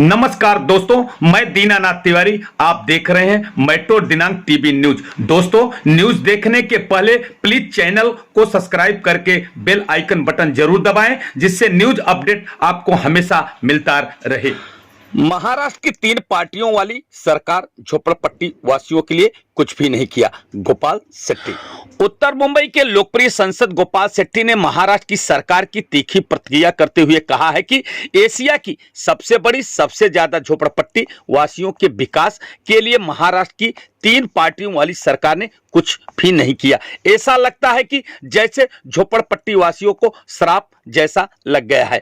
नमस्कार दोस्तों, मैं दीनानाथ तिवारी। आप देख रहे हैं मेट्रो दिनांक टीवी न्यूज। दोस्तों, न्यूज देखने के पहले प्लीज चैनल को सब्सक्राइब करके बेल आइकन बटन जरूर दबाएं, जिससे न्यूज अपडेट आपको हमेशा मिलता रहे। महाराष्ट्र की 3 पार्टियों वाली सरकार झोपड़पट्टी वासियों के लिए कुछ भी नहीं किया। गोपाल शेट्टी। उत्तर मुंबई के लोकप्रिय सांसद गोपाल शेट्टी ने महाराष्ट्र की सरकार की तीखी प्रतिक्रिया करते हुए कहा है कि एशिया की सबसे बड़ी, सबसे ज्यादा झोपड़पट्टी वासियों के विकास के लिए महाराष्ट्र की 3 पार्टियों वाली सरकार ने कुछ भी नहीं किया। ऐसा लगता है कि जैसे झोपड़पट्टी वासियों को श्राप जैसा लग गया है।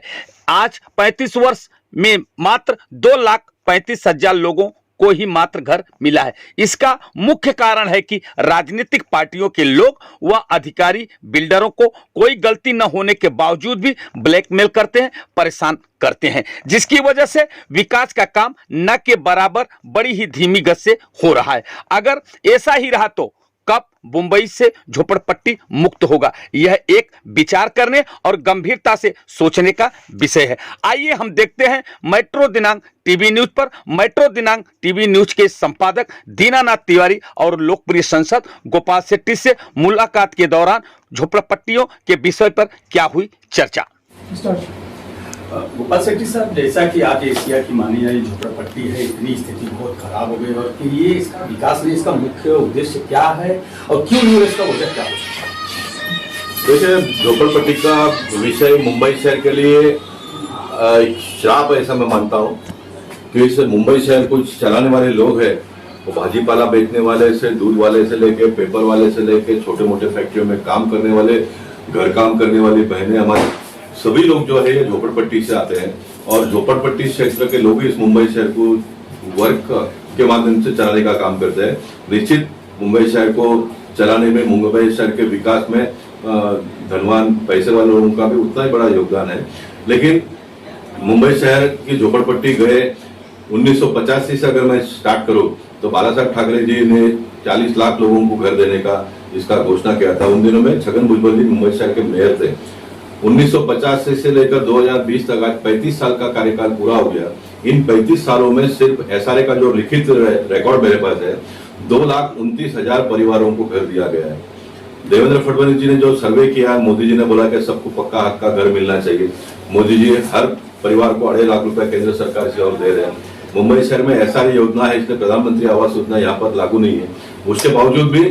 आज 35 वर्ष में मात्र 2,35,000 लोगों को ही मात्र घर मिला है। इसका मुख्य कारण है कि राजनीतिक पार्टियों के लोग व अधिकारी बिल्डरों को कोई गलती न होने के बावजूद भी ब्लैकमेल करते हैं, परेशान करते हैं, जिसकी वजह से विकास का काम न के बराबर बड़ी ही धीमी गति से हो रहा है। अगर ऐसा ही रहा तो कब मुंबई से झोपड़पट्टी मुक्त होगा, यह एक विचार करने और गंभीरता से सोचने का विषय है। आइए हम देखते हैं मेट्रो दिनांक टीवी न्यूज पर मेट्रो दिनांक टीवी न्यूज के संपादक दीनानाथ तिवारी और लोकप्रिय सांसद गोपाल शेट्टी से मुलाकात के दौरान झोपड़पट्टियों के विषय पर क्या हुई चर्चा। गोपाल शेट्टी साहब, जैसा कि आज एशिया की मानी जाए झोपड़पट्टी है, इतनी स्थिति बहुत खराब हो गई और कि ये इसका विकास नहीं, इसका मुख्य उद्देश्य क्या है और क्यों नहीं, इसका वजह क्या हो सकता है? देखिए, झोपड़पट्टी का विषय मुंबई शहर के लिए एक श्राप ऐसा मैं मानता हूँ कि इस मुंबई शहर को चलाने वाले लोग हैं, वो भाजीपाला बेचने वाले से, दूध वाले से लेके, पेपर वाले से लेके, छोटे मोटे फैक्ट्रियों में काम करने वाले, घर काम करने वाली बहनें, हमारी सभी लोग जो है ये झोपड़पट्टी से आते हैं और झोपड़पट्टी क्षेत्र के लोग इस मुंबई शहर को वर्क के माध्यम से चलाने का काम करते हैं। निश्चित मुंबई शहर को चलाने में, मुंबई शहर के विकास में धनवान पैसे वाले लोगों का भी उतना ही बड़ा योगदान है। लेकिन मुंबई शहर की झोपड़पट्टी गए 1985 से अगर मैं स्टार्ट करूं तो बाला साहब ठाकरे जी ने 40 लाख लोगों को घर देने का इसका घोषणा किया था। उन दिनों में छगन भुजबल जी मुंबई शहर के मेयर थे। 1985 से लेकर 2020 तक आज 35 साल का कार्यकाल पूरा हो गया। इन 35 सालों में सिर्फ एसआरए का जो लिखित रिकॉर्ड मेरे पास है, 2,29,000 परिवारों को घर दिया गया है। देवेंद्र फडणवीस जी ने जो सर्वे किया, मोदी जी ने बोला कि सबको पक्का हक का घर मिलना चाहिए। मोदी जी हर परिवार को 2.5 लाख रुपए केंद्र सरकार से और दे रहे हैं। मुंबई शहर में एसआरए योजना है, इसलिए प्रधानमंत्री आवास योजना यहाँ पर लागू नहीं है। उसके बावजूद भी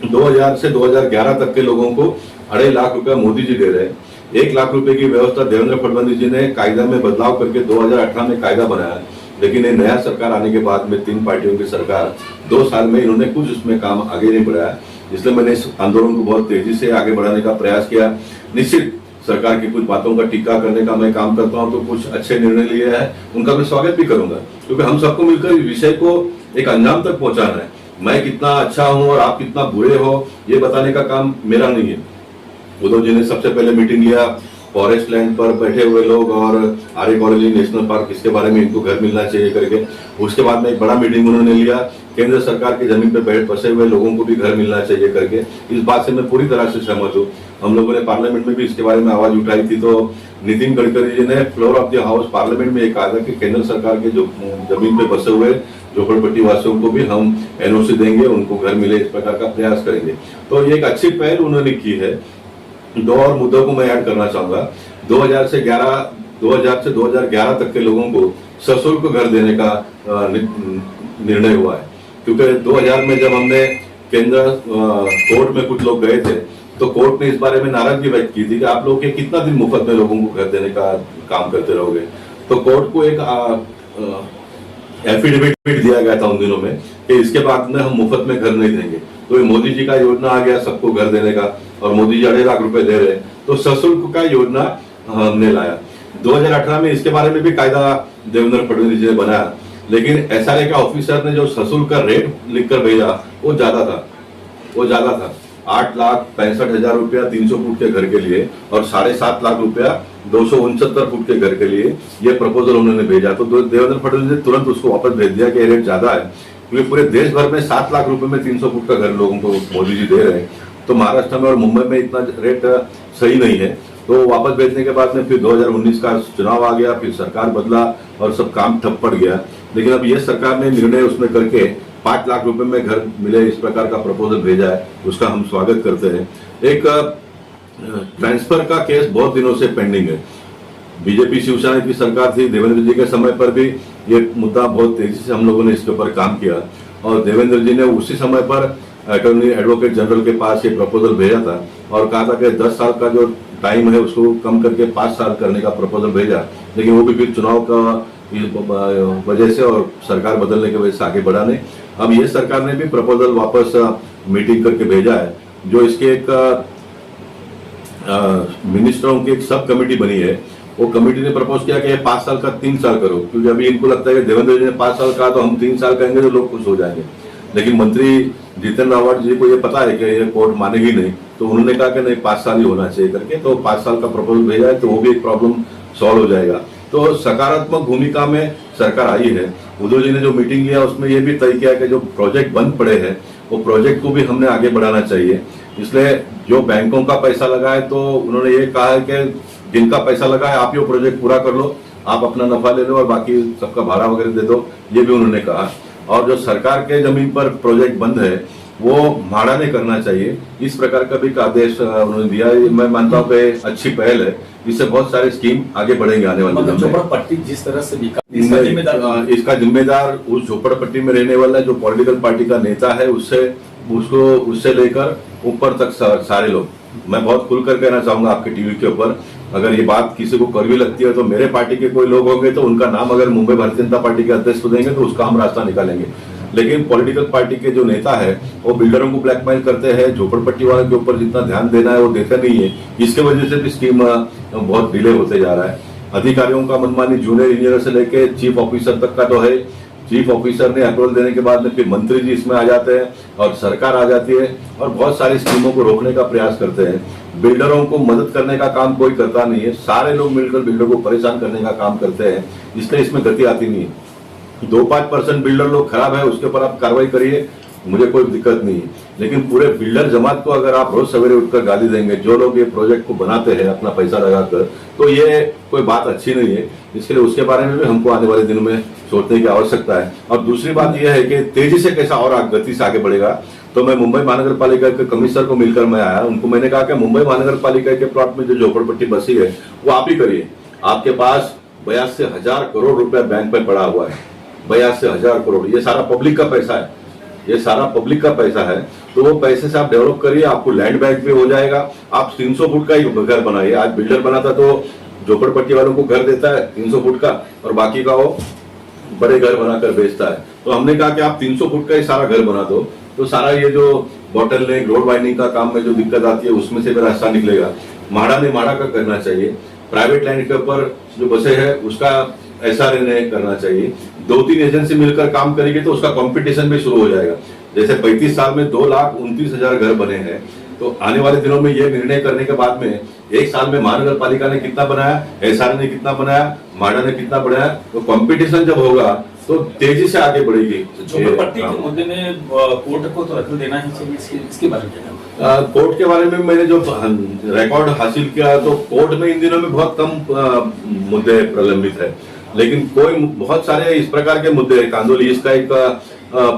2000 से 2011 तक के लोगों को 2.5 लाख रुपए मोदी जी दे रहे हैं। 1 लाख रुपए की व्यवस्था देवेंद्र फडणवीस जी ने कायदा में बदलाव करके 2018 में कायदा बनाया। लेकिन ये नया सरकार आने के बाद में 3 पार्टियों की सरकार 2 साल में इन्होंने कुछ उसमें काम आगे नहीं बढ़ाया। इसलिए मैंने इस आंदोलन को बहुत तेजी से आगे बढ़ाने का प्रयास किया। निश्चित सरकार की कुछ बातों का टीका करने का मैं काम करता हूं, तो कुछ अच्छे निर्णय लिए हैं, उनका मैं स्वागत भी करूंगा, क्योंकि हम सबको मिलकर इस विषय को एक अंजाम तक पहुंचाना है। मैं कितना अच्छा हूं और आप कितना बुरे हो ये बताने का काम मेरा नहीं है। उद्धव जी ने सबसे पहले मीटिंग लिया, फॉरेस्ट लैंड पर बैठे हुए लोग और आर्य कॉलोनी नेशनल पार्क, इसके बारे में इनको घर मिलना चाहिए करके। उसके बाद में एक बड़ा मीटिंग उन्होंने लिया, केंद्र सरकार की जमीन पर बैठ बसे हुए लोगों को भी घर मिलना चाहिए करके। इस बात से मैं पूरी तरह से सहमत हूँ। हम लोगों ने पार्लियामेंट में भी इसके बारे में आवाज उठाई थी, तो नितिन गडकरी जी ने floor of the house parliament में कहा था कि केंद्र सरकार के जो जमीन पे बसे हुए झोपड़पट्टी वासियों को भी हम एनओसी देंगे, उनको घर मिले, इस प्रकार का प्रयास करेंगे। तो ये एक अच्छी पहल उन्होंने की है। 2 और मुद्दों को मैं ऐड करना चाहूंगा। 2000 से 2011 तक के लोगों को सशुल्क घर देने का निर्णय हुआ है, क्योंकि 2000 में जब हमने केंद्र कोर्ट में कुछ लोग गए थे तो कोर्ट ने इस बारे में नाराजगी व्यक्त की थी कि आप लोग के कितना दिन मुफ्त में लोगों को घर देने का काम करते रहोगे। तो कोर्ट को एक एफिडेविट दिया गया था उन दिनों में कि इसके बाद में हम मुफ्त में घर नहीं देंगे। तो ये मोदी जी का योजना आ गया सबको घर देने का, और मोदी जी 2.5 लाख रुपए दे रहे हैं, तो सशुल्क का योजना हमने लाया। 2018 में इसके बारे में भी कायदा देवेंद्र फडणवीस जी ने बनाया, लेकिन एसआरए का ऑफिसर ने जो सशुल्क का रेट लिखकर भेजा वो ज्यादा था। 8,65,000 रुपया 300 फुट के घर के लिए और 7.5 लाख रुपया 269 फुट के घर के लिए ये प्रपोजल उन्होंने भेजा। तो देवेंद्र फडणवीस ने तुरंत उसको वापस भेज दिया कि रेट ज्यादा है, क्योंकि पूरे देश भर में 7 लाख रुपए में 300 फुट का घर लोगों को मोदी जी दे रहे हैं। तो महाराष्ट्र में और मुंबई में इतना रेट सही नहीं है। तो वापस भेजने के बाद में फिर 2019 का चुनाव आ गया, फिर सरकार बदला और सब काम ठप पड़ गया। लेकिन अब ये सरकार ने निर्णय उसमें करके 5 लाख रुपए में घर मिले इस प्रकार का प्रपोजल भेजा है, उसका हम स्वागत करते हैं। एक ट्रांसफर का केस बहुत दिनों से पेंडिंग है। बीजेपी शिवसेना की सरकार थी, देवेंद्र जी के समय पर भी ये मुद्दा बहुत तेजी से हम लोगों ने इसके ऊपर काम किया और देवेंद्र जी ने उसी समय पर अटॉर्नी एडवोकेट जनरल के पास ये प्रपोजल भेजा था और कहा था कि 10 साल का जो टाइम है उसको कम करके 5 साल करने का प्रपोजल भेजा, लेकिन वो भी फिर चुनाव का वजह से और सरकार बदलने की वजह से आगे बढ़ा नहीं। अब ये सरकार ने भी प्रपोजल वापस मीटिंग करके भेजा है, जो इसके एक मिनिस्टरों की एक सब कमेटी बनी है। वो कमेटी ने प्रपोज किया कि 5 साल का 3 साल करो, क्योंकि अभी इनको लगता है कि देवेंद्र जी ने 5 साल कहा तो हम 3 साल कहेंगे तो लोग खुश हो जाएंगे। लेकिन मंत्री जितेंद्र रावत जी को ये पता है कि ये कोर्ट मानेगी नहीं, तो उन्होंने कहा कि नहीं 5 साल ही होना चाहिए करके, तो 5 साल का प्रपोजल भेजा है, तो वो भी एक प्रॉब्लम सॉल्व हो जाएगा। तो सकारात्मक भूमिका में सरकार आई है। उद्धव जी ने जो मीटिंग लिया उसमें ये भी तय किया कि जो प्रोजेक्ट बंद पड़े हैं वो प्रोजेक्ट को भी हमने आगे बढ़ाना चाहिए। इसलिए जो बैंकों का पैसा लगा है तो उन्होंने ये कहा है कि जिनका पैसा लगा है आप ये प्रोजेक्ट पूरा कर लो, आप अपना नफा ले लो और बाकी सबका भाड़ा वगैरह दे दो, ये भी उन्होंने कहा। और जो सरकार के जमीन पर प्रोजेक्ट बंद है वो भाड़ा नहीं करना चाहिए, इस प्रकार का भी आदेश उन्होंने दिया। मैं मानता हूँ कि अच्छी पहल है, इससे बहुत सारे स्कीम आगे बढ़ेंगे आने वाले दिनों में। झोपड़पट्टी जिस तरह से इसका जिम्मेदार उस झोपड़पट्टी में रहने वाला जो पॉलिटिकल पार्टी का नेता है उससे लेकर ऊपर तक सारे लोग। मैं बहुत खुलकर कहना चाहूंगा आपके टीवी के ऊपर, अगर ये बात किसी को कड़वी लगती है तो मेरे पार्टी के कोई लोग होंगे तो उनका नाम अगर मुंबई भारतीय जनता पार्टी के अध्यक्ष को देंगे तो उसका हम रास्ता निकालेंगे। लेकिन पॉलिटिकल पार्टी के जो नेता है वो बिल्डरों को ब्लैकमेल करते हैं, झोपड़पट्टी वालों के ऊपर जितना ध्यान देना है वो देते नहीं है। इसके वजह से भी स्कीम बहुत डिले होते जा रहा है। अधिकारियों का मनमानी जूनियर इंजीनियर से लेके चीफ ऑफिसर तक का तो है। चीफ ऑफिसर ने अप्रूवल देने के बाद में फिर मंत्री जी इसमें आ जाते हैं और सरकार आ जाती है और बहुत सारी स्कीमों को रोकने का प्रयास करते हैं। बिल्डरों को मदद करने का काम कोई करता नहीं है, सारे लोग मिलकर बिल्डर को परेशान करने का काम करते हैं, इसलिए इसमें गति आती नहीं है। 2-5% बिल्डर लोग खराब है उसके ऊपर आप कार्रवाई करिए, मुझे कोई दिक्कत नहीं है। लेकिन पूरे बिल्डर जमात को अगर आप रोज सवेरे उठकर गाली देंगे, जो लोग ये प्रोजेक्ट को बनाते हैं अपना पैसा लगाकर, तो ये कोई बात अच्छी नहीं है। इसलिए उसके बारे में भी हमको आने वाले दिनों में सोचने की आवश्यकता है। और दूसरी बात यह है कि तेजी से कैसा और गति से आगे बढ़ेगा। तो मैं मुंबई महानगर पालिका के कमिश्नर को मिलकर मैं आया, उनको मैंने कहा कि मुंबई महानगर पालिका के प्लॉट में जो झोपड़पट्टी बसी है वो आप ही करिए। आपके पास 82,000 करोड़ रुपया बैंक में पड़ा हुआ है, 82,000 करोड़, ये सारा पब्लिक का पैसा है, ये सारा पब्लिक का पैसा है। तो वो पैसे से आप डेवलप करिए, आपको लैंड बैंक भी हो जाएगा। आप 300 फुट का ही घर बनाइए। आज बिल्डर बनाता तो झोपड़पट्टी वालों को घर देता है 300 फुट का और बाकी का वो बड़े घर बनाकर बेचता है। तो हमने कहा कि आप 300 फुट का ही सारा घर बना दो, तो सारा ये जो बॉटल नेक रोड वाइंडिंग का काम में जो दिक्कत आती है उसमें से भी रास्ता निकलेगा। माड़ा ने माड़ा का करना चाहिए। प्राइवेट लैंड के ऊपर जो बसे है उसका SRA करना चाहिए। 2-3 एजेंसी मिलकर काम करेगी तो उसका कंपटीशन भी शुरू हो जाएगा। जैसे 35 साल में 2,29,000 घर बने हैं, तो आने वाले दिनों में ये निर्णय करने के बाद में 1 साल में महानगर पालिका ने कितना बनाया, SRA ने कितना बनाया, माड़ा ने कितना बनाया, तो कंपटीशन जब होगा तो तेजी से आगे बढ़ेगी। झोपड़पट्टी के मुद्दे में कोर्ट को तो दखल देना ही चाहिए, इसके बारे में कोर्ट के बारे में मैंने जो रिकॉर्ड हासिल किया तो कोर्ट में इन दिनों में बहुत कम मुद्दे प्रलंबित है, लेकिन कोई बहुत सारे इस प्रकार के मुद्दे हैं। कांदोली इसका एक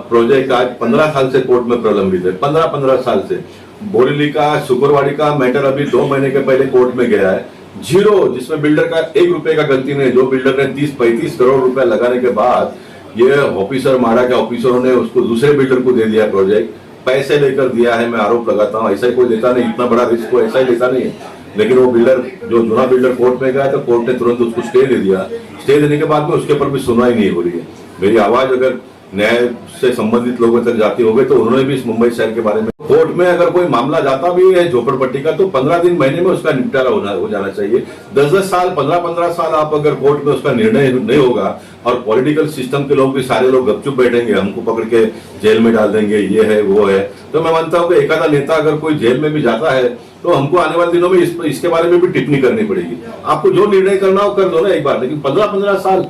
प्रोजेक्ट आज 15 साल से कोर्ट में प्रलंबित है, 15 साल से। बोरीली का शुक्रवाड़ी का मैटर अभी 2 महीने के पहले कोर्ट में गया है, 0, जिसमें बिल्डर का 1 रुपए का गलती नहीं। जो बिल्डर ने 30-35 करोड़ रुपए लगाने के बाद ये ऑफिसर माड़ा के ऑफिसरों ने उसको दूसरे बिल्डर को दे दिया प्रोजेक्ट, पैसे लेकर दिया है। मैं आरोप लगाता हूँ ऐसा ही कोई लेता नहीं, इतना बड़ा रिस्क को ऐसा ही लेता नहीं है। लेकिन वो बिल्डर जो जुना बिल्डर कोर्ट में गया तो कोर्ट ने तुरंत उसको स्टे दे दिया। स्टे देने के बाद में उसके ऊपर भी सुनवाई नहीं हो रही है। मेरी आवाज अगर न्याय से संबंधित लोगों तक जाती होगी तो उन्होंने भी इस मुंबई शहर के बारे में कोर्ट में अगर कोई मामला जाता भी है झोपड़पट्टी का तो 15 दिन महीने में उसका निपटारा हो जाना चाहिए। 10-10 साल 15-15 साल आप अगर कोर्ट में उसका निर्णय नहीं होगा और पॉलिटिकल सिस्टम के लोग भी सारे लोग गपचुप बैठेंगे, हमको पकड़ के जेल में डाल देंगे, ये है वो है, तो मैं मानता हूँ कि एक आधा नेता अगर कोई जेल में भी जाता है तो हमको आने वाले दिनों में इसके बारे में भी टिप्पणी करनी पड़ेगी। आपको जो निर्णय करना हो कर दो ना एक बार, लेकिन 15-15 साल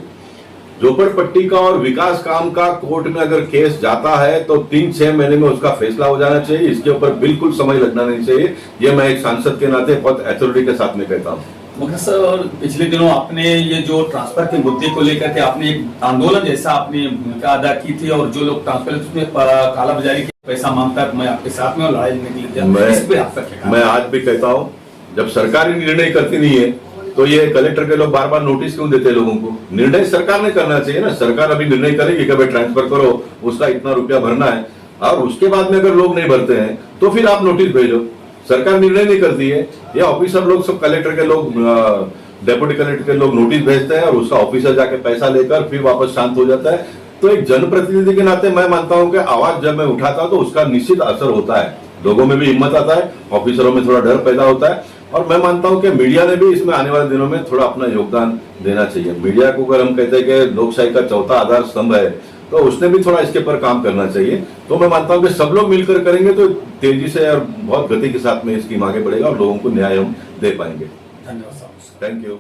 झोपड़पट्टी का और विकास काम का कोर्ट में अगर केस जाता है तो 3-6 महीने में उसका फैसला हो जाना चाहिए। इसके ऊपर बिल्कुल समय लगना नहीं चाहिए। ये मैं एक सांसद के नाते बहुत अथॉरिटी के साथ में कहता हूँ। मुखिया सर, पिछले दिनों आपने ये जो ट्रांसफर के मुद्दे को लेकर के आपने एक आंदोलन जैसा आपने भूमिका अदा की थी, और जो लोग ट्रांसफर उसमें कालाबाजारी के पैसा मांगता है, मैं आपके साथ में और लड़ाई लड़ने के लिए इस पे आपका क्या? मैं आज भी कहता हूँ, जब सरकार ही निर्णय करती नहीं है तो ये कलेक्टर के लोग बार बार नोटिस क्यों देते हैं लोगों को? निर्णय सरकार ने करना चाहिए ना। सरकार अभी निर्णय करेगी कि भाई ट्रांसफर करो, उसका इतना रुपया भरना है, और उसके बाद में अगर लोग नहीं भरते हैं तो फिर आप नोटिस भेजो। सरकार निर्णय नहीं करती है, ये ऑफिसर लोग सब, कलेक्टर के लोग, डेप्यूटी कलेक्टर के लोग नोटिस भेजते हैं और उसका ऑफिसर जाके पैसा लेकर फिर वापस शांत हो जाता है। तो एक जनप्रतिनिधि के नाते मैं मानता हूं कि आवाज जब मैं उठाता हूं तो उसका निश्चित असर होता है, लोगों में भी हिम्मत आता है, ऑफिसरों में थोड़ा डर पैदा होता है। और मैं मानता हूं कि मीडिया ने भी इसमें आने वाले दिनों में थोड़ा अपना योगदान देना चाहिए। मीडिया को अगर हम कहते हैं कि लोकशाही का चौथा आधार स्तंभ है, तो उसने भी थोड़ा इसके ऊपर काम करना चाहिए। तो मैं मानता हूं कि सब लोग मिलकर करेंगे तो तेजी से और बहुत गति के साथ में इसकी आगे बढ़ेगा और लोगों को न्याय हम दे पाएंगे। धन्यवाद साहब। Thank you.